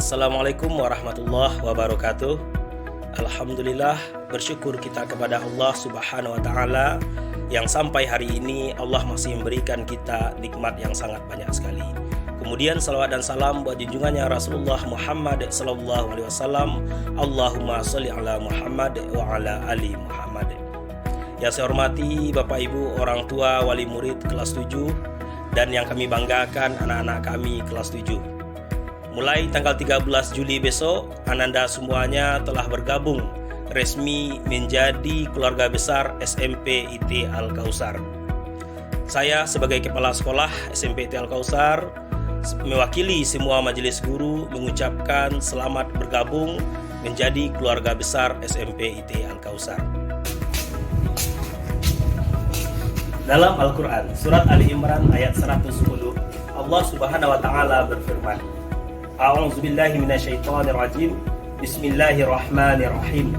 Assalamualaikum warahmatullahi wabarakatuh. Alhamdulillah, bersyukur kita kepada Allah Subhanahu wa Ta'ala yang sampai hari ini Allah masih memberikan kita nikmat yang sangat banyak sekali. Kemudian salawat dan salam buat junjungannya Rasulullah Muhammad sallallahu alaihi wasallam. Allahumma sholli ala Muhammad wa ala ali Muhammad. Yang saya hormati Bapak Ibu, orang tua, wali murid kelas 7, dan yang kami banggakan anak-anak kami kelas 7. Mulai tanggal 13 Juli besok, Ananda semuanya telah bergabung resmi menjadi keluarga besar SMP IT Al-Kautsar. Saya sebagai kepala sekolah SMP IT Al-Kautsar mewakili semua majelis guru mengucapkan selamat bergabung menjadi keluarga besar SMP IT Al-Kautsar. Dalam Al-Quran, surat Ali Imran ayat 110, Allah Subhanahu wa Ta'ala berfirman, A'udzubillahi minasyaitonirrajim. Bismillahirrahmanirrahim.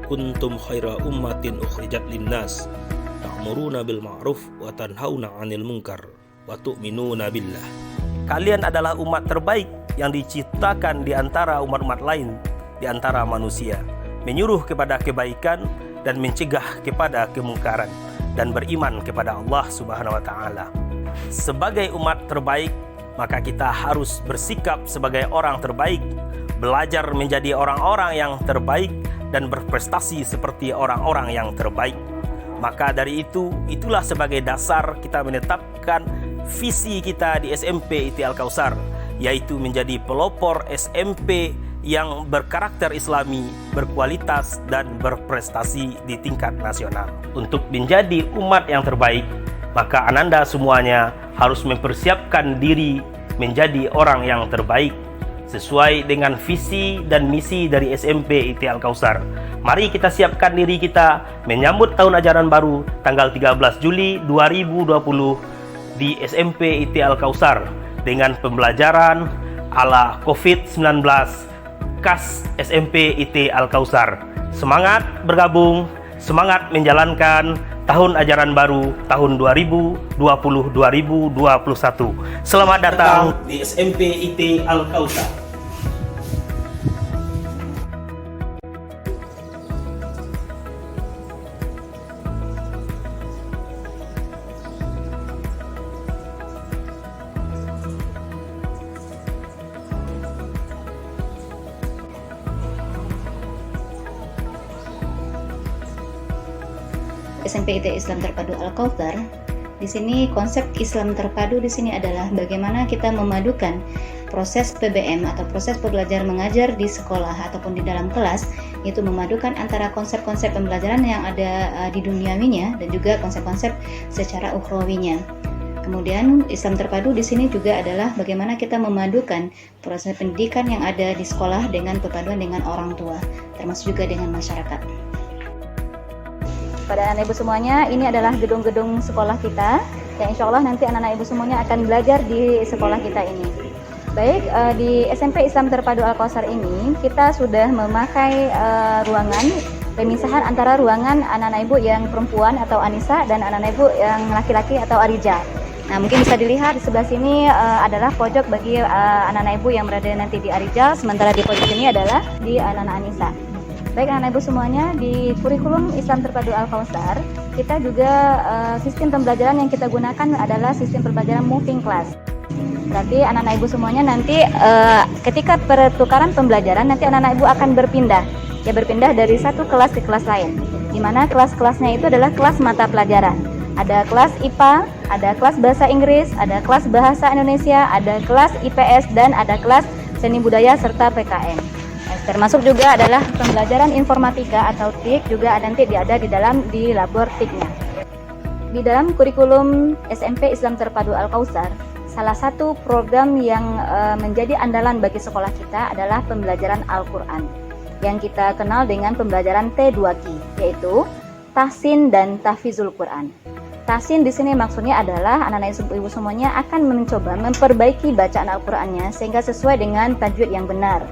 Kuntum khaira ummatin ukhrijat linnas ta'muruna bil ma'ruf wa tanhauna 'anil munkar wa tu'minuna billah. Kalian adalah umat terbaik yang diciptakan di antara umat-umat lain, di antara manusia, menyuruh kepada kebaikan dan mencegah kepada kemungkaran, dan beriman kepada Allah Subhanahu wa Ta'ala. Sebagai umat terbaik, maka kita harus bersikap sebagai orang terbaik, belajar menjadi orang-orang yang terbaik, dan berprestasi seperti orang-orang yang terbaik. Maka dari itulah sebagai dasar kita menetapkan visi kita di SMP IT Al-Kautsar, yaitu menjadi pelopor SMP yang berkarakter Islami, berkualitas, dan berprestasi di tingkat nasional. Untuk menjadi umat yang terbaik, maka Ananda semuanya harus mempersiapkan diri menjadi orang yang terbaik sesuai dengan visi dan misi dari SMP IT Al-Kautsar. Mari kita siapkan diri kita menyambut tahun ajaran baru tanggal 13 Juli 2020 di SMP IT Al-Kautsar dengan pembelajaran ala COVID-19 khas SMP IT Al-Kautsar. Semangat bergabung, semangat menjalankan tahun ajaran baru tahun 2020-2021. Selamat datang di SMP IT Al-Kautsar. SMP IT Islam Terpadu Al-Kautsar. Di sini konsep Islam terpadu di sini adalah bagaimana kita memadukan proses PBM atau proses belajar mengajar di sekolah ataupun di dalam kelas, yaitu memadukan antara konsep-konsep pembelajaran yang ada di duniawinya dan juga konsep-konsep secara ukhrawinya. Kemudian Islam terpadu di sini juga adalah bagaimana kita memadukan proses pendidikan yang ada di sekolah dengan perpaduan dengan orang tua, termasuk juga dengan masyarakat. Pada anak ibu semuanya, ini adalah gedung-gedung sekolah kita yang insya Allah nanti anak-anak ibu semuanya akan belajar di sekolah kita ini. Baik, di SMP Islam Terpadu Al-Kautsar ini kita sudah memakai ruangan pemisahan antara ruangan anak-anak ibu yang perempuan atau Anissa dan anak-anak ibu yang laki-laki atau Arija. Nah, mungkin bisa dilihat di sebelah sini adalah pojok bagi anak-anak ibu yang berada nanti di Arija, sementara di pojok ini adalah di anak-anak Anissa. Baik anak ibu semuanya, di kurikulum Islam Terpadu Al-Kautsar kita juga sistem pembelajaran yang kita gunakan adalah sistem pembelajaran moving class. Berarti anak-anak ibu semuanya nanti ketika pertukaran pembelajaran nanti anak-anak ibu akan berpindah dari satu kelas ke kelas lain, di mana kelas-kelasnya itu adalah kelas mata pelajaran. Ada kelas IPA, ada kelas bahasa Inggris, ada kelas bahasa Indonesia, ada kelas IPS, dan ada kelas seni budaya serta PKN. Termasuk juga adalah pembelajaran informatika atau TIK juga nanti ada di labor TIK-nya. Di dalam kurikulum SMP Islam Terpadu Al-Kautsar, salah satu program yang menjadi andalan bagi sekolah kita adalah pembelajaran Al-Quran yang kita kenal dengan pembelajaran T2Q, yaitu Tahsin dan Tahfizul Quran. Tahsin di sini maksudnya adalah anak-anak ibu semuanya akan mencoba memperbaiki bacaan Al-Qurannya sehingga sesuai dengan tajwid yang benar.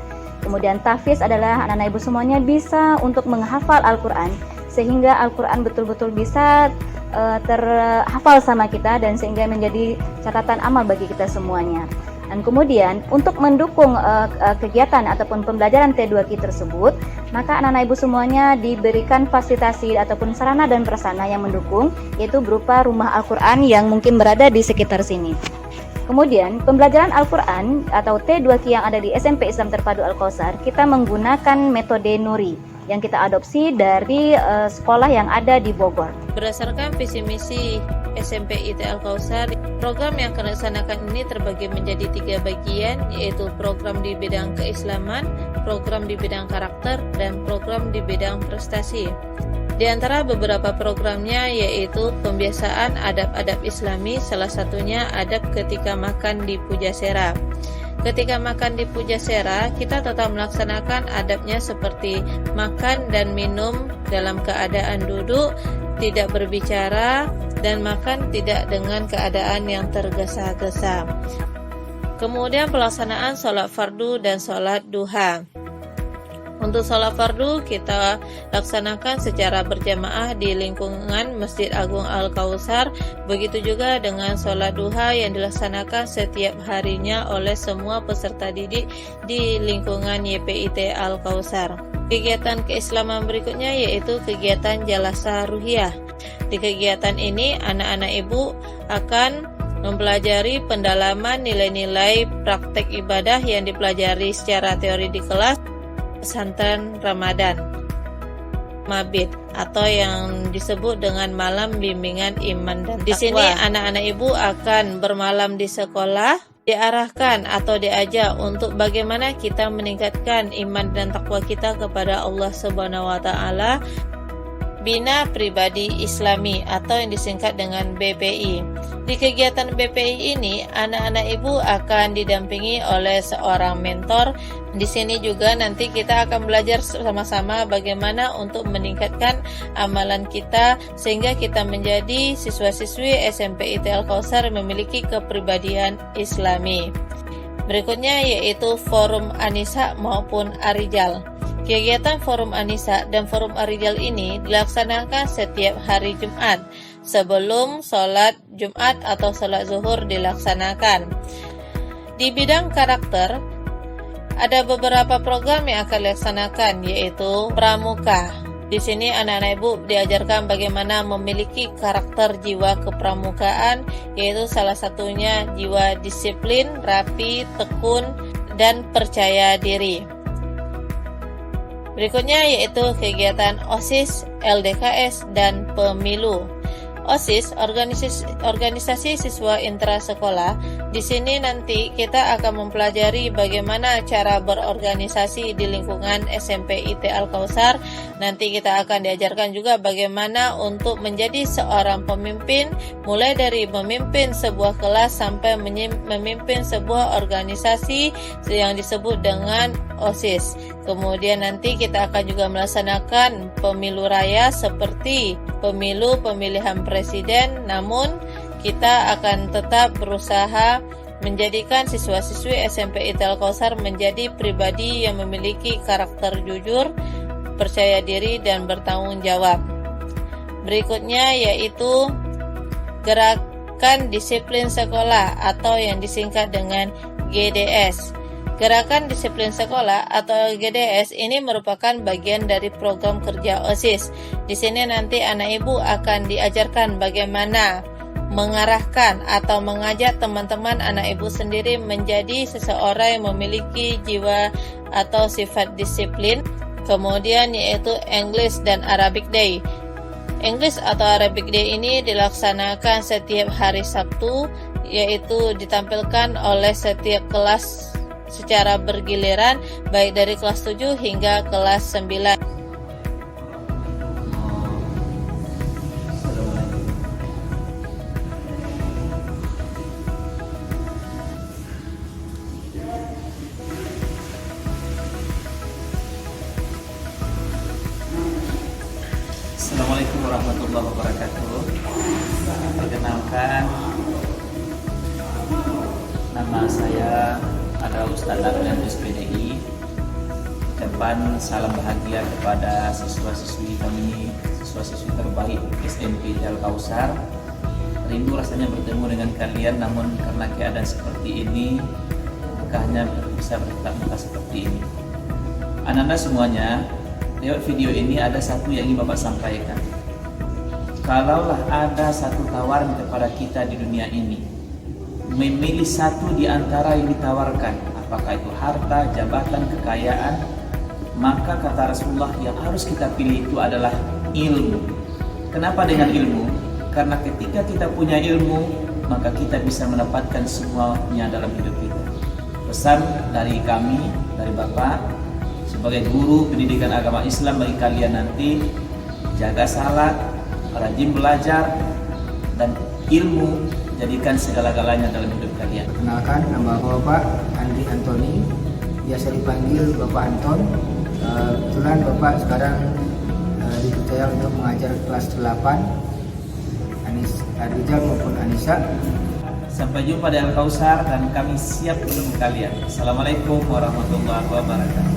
Kemudian tahfiz adalah anak-anak ibu semuanya bisa untuk menghafal Al-Quran sehingga Al-Quran betul-betul bisa terhafal sama kita dan sehingga menjadi catatan amal bagi kita semuanya. Dan kemudian untuk mendukung kegiatan ataupun pembelajaran T2Ki tersebut, maka anak-anak ibu semuanya diberikan fasilitasi ataupun sarana dan prasarana yang mendukung, yaitu berupa rumah Al-Quran yang mungkin berada di sekitar sini. Kemudian pembelajaran Al-Quran atau T2Ki yang ada di SMP Islam Terpadu Al-Kausar, kita menggunakan metode Nuri yang kita adopsi dari sekolah yang ada di Bogor. Berdasarkan visi misi SMP IT Al-Kausar, program yang akan dilaksanakan ini terbagi menjadi 3 bagian, yaitu program di bidang keislaman, program di bidang karakter, dan program di bidang prestasi. Di antara beberapa programnya yaitu pembiasaan adab-adab Islami, salah satunya adab ketika makan di Pujasera. Ketika makan di Pujasera, kita tetap melaksanakan adabnya seperti makan dan minum dalam keadaan duduk, tidak berbicara, dan makan tidak dengan keadaan yang tergesa-gesa. Kemudian pelaksanaan sholat fardu dan sholat duha. Untuk sholat fardu kita laksanakan secara berjamaah di lingkungan Masjid Agung Al-Kausar. Begitu juga dengan sholat duha yang dilaksanakan setiap harinya oleh semua peserta didik di lingkungan YPIT Al-Kausar. Kegiatan keislaman berikutnya yaitu kegiatan Jalasa Ruhiyah. Di kegiatan ini anak-anak ibu akan mempelajari pendalaman nilai-nilai praktek ibadah yang dipelajari secara teori di kelas pesantren Ramadan Mabit atau yang disebut dengan malam bimbingan iman dan takwa. Di sini anak-anak ibu akan bermalam di sekolah, diarahkan atau diajak untuk bagaimana kita meningkatkan iman dan takwa kita kepada Allah Subhanahu wa taala. Bina Pribadi Islami atau yang disingkat dengan BPI. Di kegiatan BPI ini, anak-anak ibu akan didampingi oleh seorang mentor. Di sini juga nanti kita akan belajar sama-sama bagaimana untuk meningkatkan amalan kita sehingga kita menjadi siswa-siswi SMP IT Al-Kausar memiliki kepribadian Islami. Berikutnya yaitu Forum Anisa maupun Arijal. Kegiatan Forum Anisa dan Forum Arijal ini dilaksanakan setiap hari Jumat sebelum sholat Jumat atau sholat zuhur dilaksanakan. Di bidang karakter, ada beberapa program yang akan dilaksanakan yaitu Pramuka. Di sini anak-anak ibu diajarkan bagaimana memiliki karakter jiwa kepramukaan, yaitu salah satunya jiwa disiplin, rapi, tekun, dan percaya diri. Berikutnya yaitu kegiatan OSIS, LDKS, dan pemilu. OSIS, organisasi siswa intrasekolah. Di sini nanti kita akan mempelajari bagaimana cara berorganisasi di lingkungan SMP IT Al-Kausar. Nanti kita akan diajarkan juga bagaimana untuk menjadi seorang pemimpin, mulai dari memimpin sebuah kelas sampai memimpin sebuah organisasi yang disebut dengan OSIS. Kemudian nanti kita akan juga melaksanakan pemilu raya seperti pemilu pemilihan presiden, namun kita akan tetap berusaha menjadikan siswa-siswi SMP IT Al-Kausar menjadi pribadi yang memiliki karakter jujur, percaya diri, dan bertanggung jawab. Berikutnya yaitu Gerakan Disiplin Sekolah atau yang disingkat dengan GDS. Gerakan Disiplin Sekolah atau GDS ini merupakan bagian dari program kerja OSIS. Di sini nanti anak ibu akan diajarkan bagaimana mengarahkan atau mengajak teman-teman anak ibu sendiri menjadi seseorang yang memiliki jiwa atau sifat disiplin. Kemudian yaitu English dan Arabic Day. English atau Arabic Day ini dilaksanakan setiap hari Sabtu, yaitu ditampilkan oleh setiap kelas secara bergiliran, baik dari kelas 7 hingga kelas 9. Assalamualaikum warahmatullahi wabarakatuh. Perkenalkan, nama saya adalah Ustadz Adnan SPDI. Ucapan salam bahagia kepada siswa-siswi kami, siswa-siswi terbaik SMP Al-Kausar. Rindu rasanya bertemu dengan kalian, namun karena keadaan seperti ini hanya bisa bertatap muka seperti ini. Anak-anak semuanya, lewat video ini ada satu yang ingin Bapak sampaikan. Kalaulah ada satu tawaran kepada kita di dunia ini, memilih satu di antara yang ditawarkan, apakah itu harta, jabatan, kekayaan, maka kata Rasulullah yang harus kita pilih itu adalah ilmu. Kenapa dengan ilmu? Karena ketika kita punya ilmu, maka kita bisa mendapatkan semuanya dalam hidup kita. Pesan dari kami, dari Bapak, sebagai guru pendidikan agama Islam bagi kalian nanti, jaga salat, rajin belajar, dan ilmu jadikan segala-galanya dalam hidup kalian. Kenalkan, nama Bapak Andi Antoni, biasa dipanggil Bapak Anton. Kebetulan Bapak sekarang dipercaya untuk mengajar kelas 8, Rijal maupun Anissa. Sampai jumpa di Al-Kausar dan kami siap menunggu kalian. Assalamualaikum warahmatullahi wabarakatuh.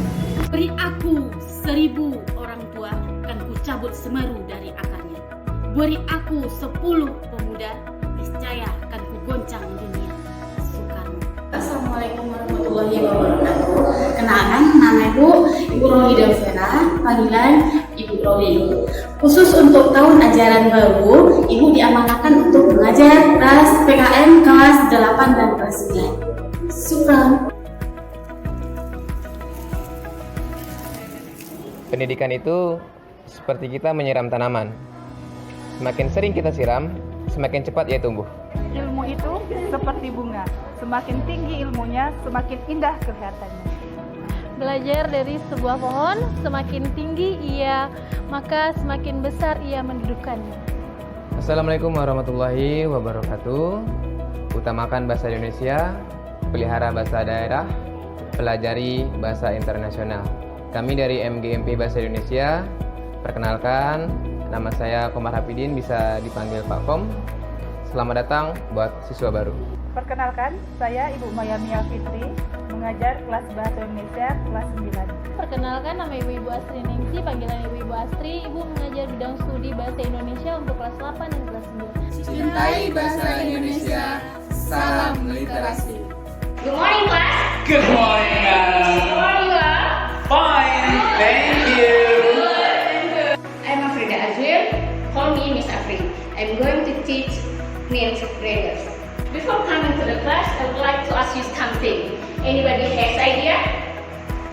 Beri aku 1000 orang tua, kan ku cabut Semeru dari akarnya. Beri aku 10 pemuda, niscaya kan ku goncang dunia. Soekarno. Assalamualaikum warahmatullahi wabarakatuh. Kenalkan, nama Ibu Roli Delvera, panggilan Ibu Roli. Khusus untuk tahun ajaran baru, Ibu diamanahkan untuk mengajar kelas PKM kelas 8 dan kelas 9. Syukran. Pendidikan itu seperti kita menyiram tanaman. Semakin sering kita siram, semakin cepat ia tumbuh. Ilmu itu seperti bunga, semakin tinggi ilmunya, semakin indah kelihatannya. Belajar dari sebuah pohon, semakin tinggi ia, maka semakin besar ia mendudukannya. Assalamualaikum warahmatullahi wabarakatuh. Utamakan bahasa Indonesia, pelihara bahasa daerah, pelajari bahasa internasional. Kami dari MGMP Bahasa Indonesia, perkenalkan, nama saya Komar Hafidin, bisa dipanggil Pak Kom. Selamat datang buat siswa baru. Perkenalkan, saya Ibu Maya Mia Fitri, mengajar kelas Bahasa Indonesia kelas 9. Perkenalkan, nama Ibu Astri Ningsi, panggilan Ibu Astri. Ibu mengajar bidang studi Bahasa Indonesia untuk kelas 8 dan kelas 9. Cintai Bahasa Indonesia, salam literasi. Good morning, class. Good morning, How are you all? Fine, thank you. Good. I'm Afrida Azwir. Call me Miss Afri. I'm going to teach 9th graders. Before coming to the class, I would like to ask you something. Anybody has idea?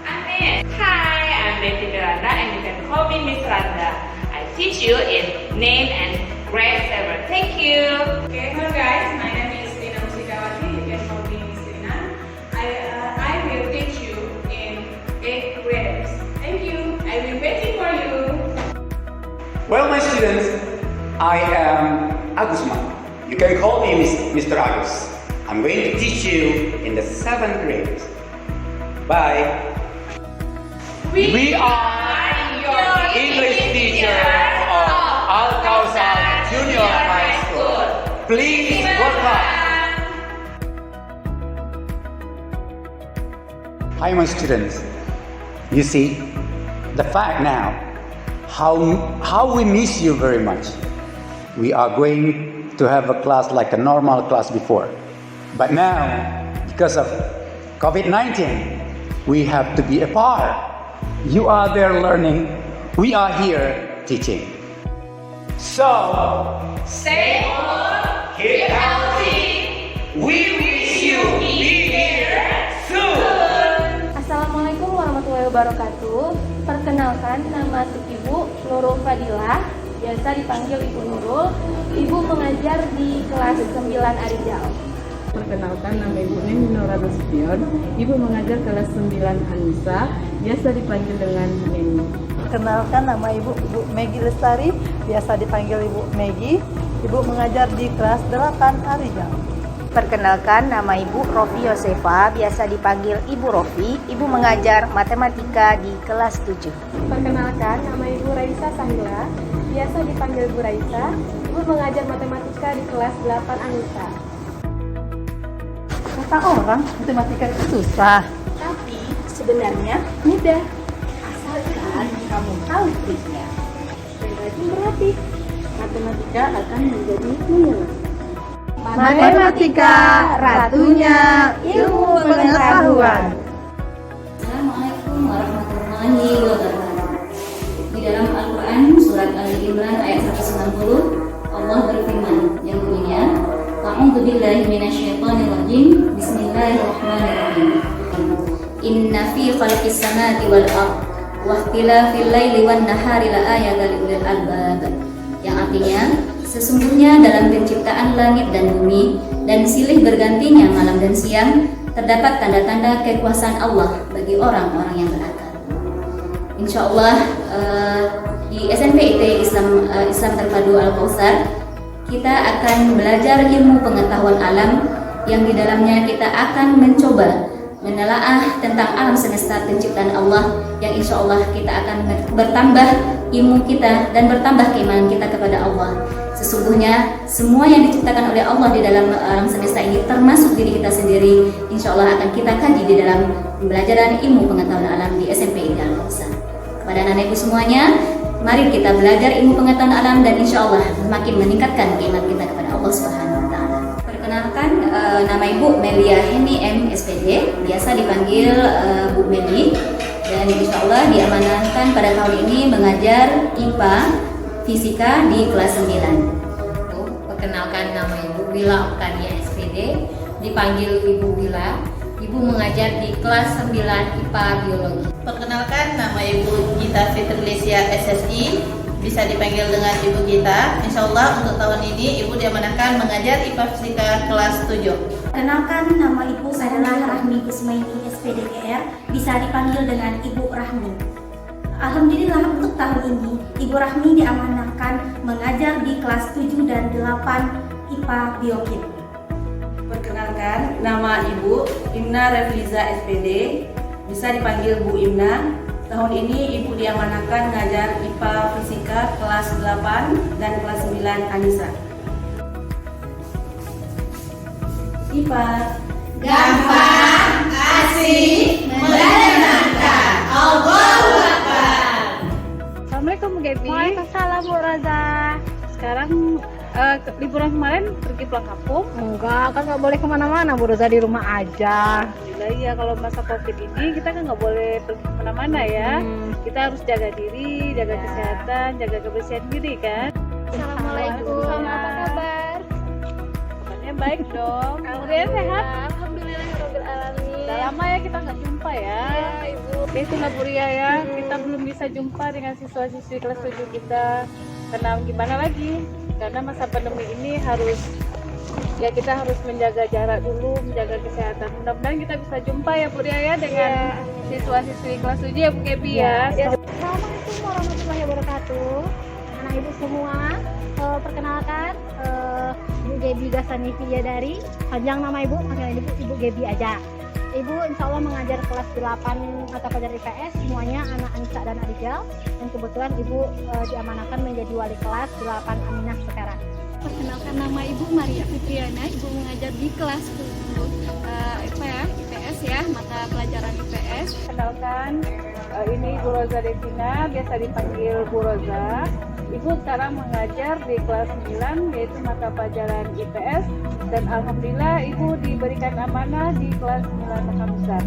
Amin. Hi, I'm Betty Miranda and you can call me Miss Randa. I teach you in name and grade 7. Thank you. Okay, hello guys. My name is Tina Musikawati. You can call me Miss Tina. I will teach you in 8th graders. Thank you. I will be waiting for you. Well, my students, I am Agusman. You can call me Mr. Agus. I'm going to teach you in the 7th grade. Bye. We are your English teachers of Al-Kausar Junior High School. Please work hard. Hi, my students. You see, the fact now, how we miss you very much. We are going to have a class like a normal class before. But now, because of COVID-19, we have to be apart. You are there learning, we are here teaching. So, Stay home, keep healthy. We wish you be here soon. Assalamualaikum warahmatullahi wabarakatuh. Perkenalkan, nama Ibu Nurul Fadilah, biasa dipanggil Ibu Nurul. Ibu mengajar di kelas 9 Arijal. Perkenalkan, nama Ibu Neni Nora Nasution. Ibu mengajar kelas 9 Anissa, biasa dipanggil dengan Neni. Perkenalkan, nama Ibu Megi Lestari, biasa dipanggil Ibu Megi. Ibu mengajar di kelas 8 Arijal. Perkenalkan, nama Ibu Rofi Yosefa, biasa dipanggil Ibu Rofi. Ibu mengajar matematika di kelas 7. Perkenalkan, nama Ibu Raisa Sahila, biasa dipanggil Bu Raisa. Ibu mengajar matematika di kelas 8 Anissa. Kata orang, matematika itu susah. Tapi sebenarnya mudah, asalkan kamu tahu triknya. Dan rajin berlatih, matematika akan menjadi menyenangkan. Matematika, ratunya ilmu pengetahuan. billahi minasyaitonir rajim. Bismillahirrahmanirrahim. Inna fi khalqis samawati wal ardh wa ikhtilafil laili wan nahari la ayatin liulil albab. Yang artinya, sesungguhnya dalam penciptaan langit dan bumi dan silih bergantinya malam dan siang terdapat tanda-tanda kekuasaan Allah bagi orang-orang yang berakal. Insyaallah di SMP IT Islam Terpadu Al-Kausar kita akan belajar ilmu pengetahuan alam yang di dalamnya kita akan mencoba menelaah tentang alam semesta penciptaan Allah, yang insya Allah kita akan bertambah ilmu kita dan bertambah keimanan kita kepada Allah. Sesungguhnya semua yang diciptakan oleh Allah di dalam alam semesta ini termasuk diri kita sendiri, insya Allah akan kita kaji di dalam pembelajaran ilmu pengetahuan alam di SMP IT Al-Kausar. Kepada anak ibu semuanya, mari kita belajar ilmu pengetahuan alam dan insya Allah semakin meningkatkan keimanan kita kepada Allah Subhanahu wa Ta'ala. Perkenalkan, nama Ibu Melia Heni M. SPD, biasa dipanggil Bu Meli, dan insya Allah diamanahkan pada tahun ini mengajar IPA Fisika di kelas 9. Perkenalkan, nama Ibu Wila Oktadia SPD, dipanggil Ibu Wila. Ibu mengajar di kelas 9 IPA Biologi. Perkenalkan, nama Ibu Gita Fitrilesia SSI, bisa dipanggil dengan Ibu Gita. Insya Allah untuk tahun ini Ibu diamanahkan mengajar IPA Fisika kelas 7. Perkenalkan, nama Ibu adalah Rahmi Kusmaini SPDGR, bisa dipanggil dengan Ibu Rahmi. Alhamdulillah untuk tahun ini Ibu Rahmi diamanahkan mengajar di kelas 7 dan 8 IPA Biokimia. Perkenalkan, nama Ibu Imna Refliza SPD, bisa dipanggil Bu Imna. Tahun ini Ibu diamanahkan mengajar IPA Fisika kelas 8 dan kelas 9 Anissa. IPA gampang, asik, menyenangkan. Allahu Akbar. Assalamualaikum Bu Gaby. Waalaikumsalam Bu Roza. Sekarang liburan kemarin pergi pulang kampung? Enggak, kan nggak boleh kemana-mana Bu Roza, di rumah aja. Alhamdulillah ya, kalau masa Covid ini kita kan nggak boleh pergi kemana-mana ya. Kita harus jaga diri, jaga kesehatan, jaga kebersihan diri kan. Assalamualaikum. Apa kabar? Kabarnya baik dong. Kemudian sehat? Alhamdulillahirobbilalamin. Udah lama ya kita nggak jumpa ya. Iya Ibu. Oke, itulah Bu Ria ya. Kita belum bisa jumpa dengan siswa-siswi kelas 7 kita. Karena gimana lagi? Karena masa pandemi ini kita harus menjaga jarak dulu, menjaga kesehatan. Mudah-mudahan kita bisa jumpa ya Bu Ria ya dengan siswa-siswi kelas 7 ya Bu Gaby ya. Assalamualaikum warahmatullahi wabarakatuh. Anak ibu semua, perkenalkan Bu Gaby Gasani Fiyadari. Panjang nama ibu, panggil ibu Gaby aja. Ibu insya Allah mengajar kelas 8 mata pelajaran IPS, semuanya anak Anissa dan Arijal. Dan kebetulan ibu diamanahkan menjadi wali kelas 8 Aminah sekarang. Perkenalkan, nama Ibu Maria Fitriana. Ibu mengajar di kelas 10 IPS ya, mata pelajaran IPS. Kenalkan, ini Ibu Roza Devina, biasa dipanggil Bu Roza. Ibu sekarang mengajar di kelas 9 yaitu mata pelajaran IPS, dan alhamdulillah Ibu diberikan amanah di kelas 9 Al-Kausar.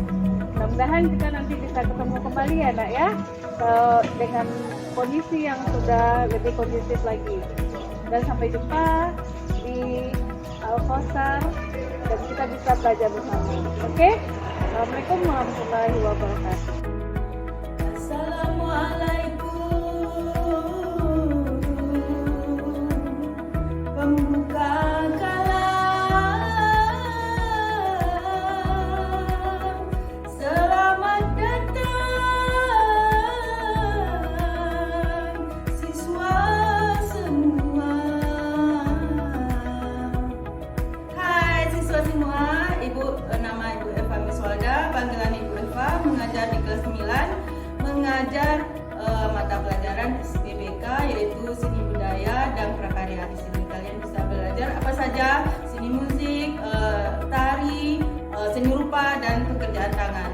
Mudah-mudahan kita nanti bisa ketemu kembali ya Nak ya, dengan kondisi yang sudah lebih kondusif lagi. Dan sampai jumpa di Al-Kausar dan kita bisa belajar bersama. Oke? Assalamualaikum warahmatullahi wabarakatuh. Pembuka kalam, selamat datang siswa semua. Hai siswa semua, nama Ibu Eva Miswalda, panggilan Ibu Eva, mengajar di kelas 9, mengajar mata pelajaran SPBK yaitu seni budaya dan prakarya. Di sini kalian bisa belajar apa saja, seni musik, tari, seni rupa, dan pekerjaan tangan.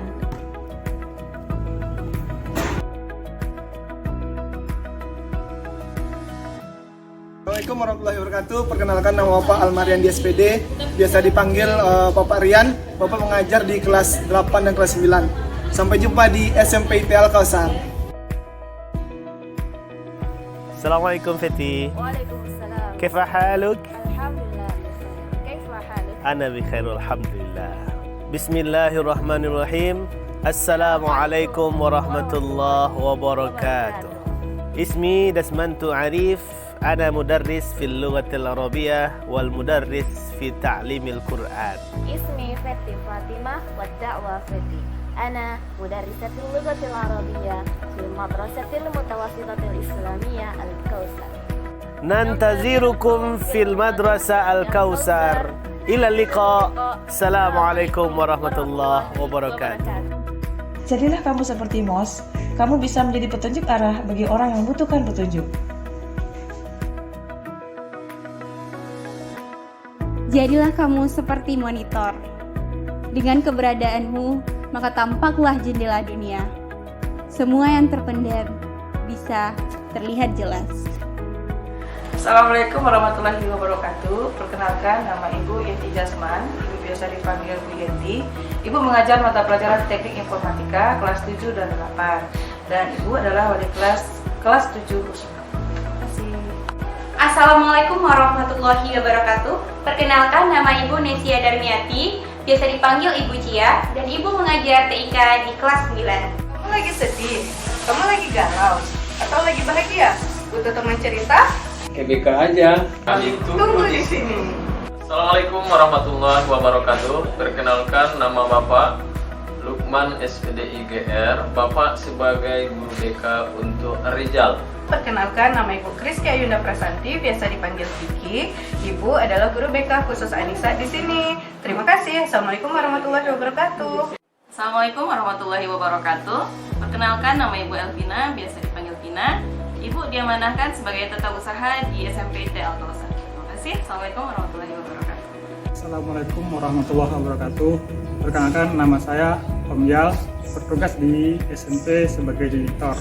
Assalamualaikum warahmatullahi wabarakatuh. Perkenalkan, nama Bapak Almarian di SPD, biasa dipanggil Bapak Rian. Bapak mengajar di kelas 8 dan kelas 9. Sampai jumpa di SMP IT Al-Kausar. Assalamualaikum Feti. Waalaikumsalam. Kaifa haluk? Alhamdulillah. Kaifa haluk? Ana bi khair alhamdulillah. Bismillahirrahmanirrahim. Assalamualaikum warahmatullahi wabarakatuh. Ismi Dasmantu Arif. Ana mudarris fil lughatil arabiyyah wal mudarris fi ta'limil Qur'an. Ismi Fati Fatimah wa da'wa Fati. Ana mudarrisatul lughatil arabiyyah fil madrasatil mutawassitatil islamiyah Al-Kautsar. Nantazirukum fil madrasah Al-Kautsar. Ila liqa. Assalamualaikum warahmatullahi wabarakatuh. Jadilah kamu seperti Mos. Kamu bisa menjadi petunjuk arah bagi orang yang membutuhkan petunjuk. Jadilah kamu seperti monitor. Dengan keberadaanmu, maka tampaklah jendela dunia. Semua yang terpendam bisa terlihat jelas. Assalamualaikum warahmatullahi wabarakatuh. Perkenalkan, nama Ibu Yenti Jasman. Ibu biasa dipanggil Bu Yenti. Ibu mengajar mata pelajaran Teknik Informatika kelas 7 dan 8. Dan Ibu adalah wali kelas 7 Kusuma. Assalamualaikum warahmatullahi wabarakatuh. Perkenalkan, nama Ibu Nesia Darmiati, biasa dipanggil Ibu Cia, dan Ibu mengajar TIK di kelas 9. Kamu lagi sedih? Kamu lagi galau? Atau lagi bahagia? Butuh teman cerita? KBK aja. Kami Tunggu di sini. Assalamualaikum warahmatullahi wabarakatuh. Perkenalkan, nama Bapak Lukman SPD IGR. Bapak sebagai guru BK untuk Rizal. Perkenalkan, nama Ibu Kriski Ayunda Prasanti, biasa dipanggil Kiki. Ibu adalah guru BK khusus Anissa di sini. Terima kasih. Assalamualaikum warahmatullahi wabarakatuh. Assalamualaikum warahmatullahi wabarakatuh. Perkenalkan, nama Ibu Elvina, biasa dipanggil Vina. Ibu diamanahkan sebagai tata usaha di SMP ITE Al-Kautsar. Terima kasih. Assalamualaikum warahmatullahi wabarakatuh. Assalamualaikum warahmatullahi wabarakatuh. Perkenalkan, nama saya Om Yal, bertugas di SMP sebagai editor.